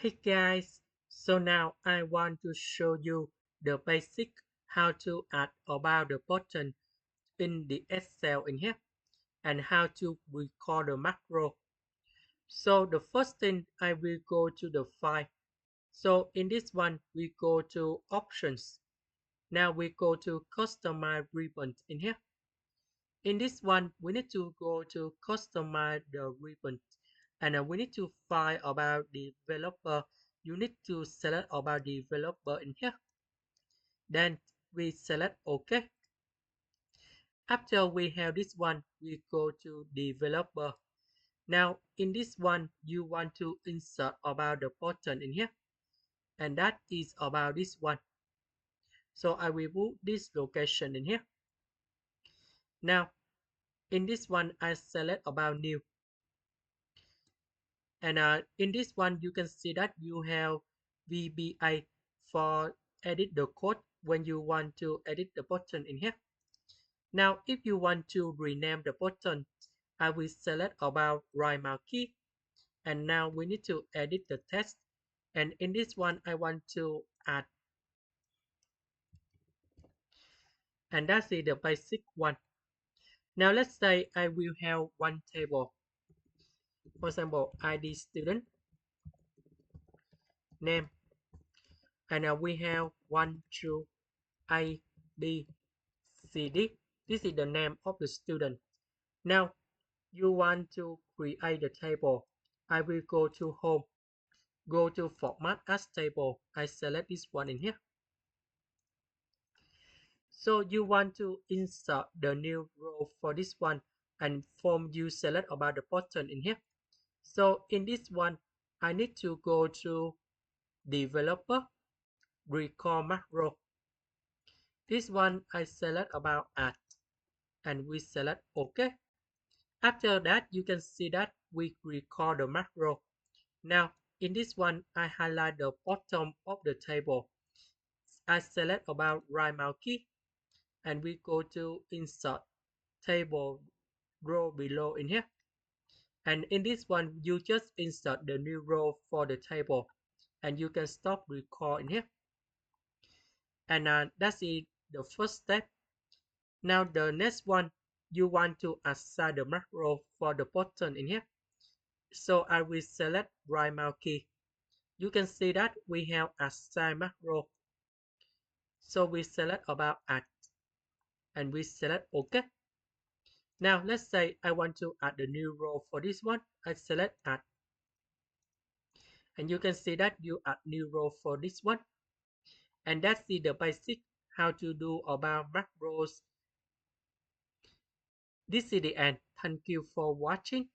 Hey guys, so now I want to show you the basic how to add about the button in the Excel in here and how to record the macro. So the first thing I will go to the file. So in this one we go to options. Now we go to customize ribbon in here. In this one we need to go to customize the ribbon and we need to find about the developer. You need to select about the developer in here. Then we select OK. After we have this one, we go to developer. Now in this one, you want to insert about the button in here, and that is about this one. So I will put this location in here. Now in this one, I select about new, and in this one, you can see that you have VBA for edit the code when you want to edit the button in here. Now, if you want to rename the button, I will select about right mouse key. And now we need to edit the text. And in this one, I want to add. And that's the basic one. Now let's say I will have one table. For example, ID student, name. And now we have 1, 2, A, B, C, D. This is the name of the student. Now you want to create the table. I will go to home. Go to format as table. I select this one in here. So you want to insert the new row for this one and form you select about the button in here. So in this one, I need to go to developer, record macro. This one I select about add and we select OK. After that, you can see that we record the macro. Now in this one, I highlight the bottom of the table. I select about right mouse key and we go to insert table row below in here. And in this one, you just insert the new row for the table and you can stop record in here. And that's it, the first step. Now the next one, you want to assign the macro for the button in here. So I will select right mouse key. You can see that we have assign macro. So we select about add and we select OK. Now let's say I want to add a new row for this one. I select add. And you can see that you add new row for this one. And that's the basic how to do about macros. This is the end. Thank you for watching.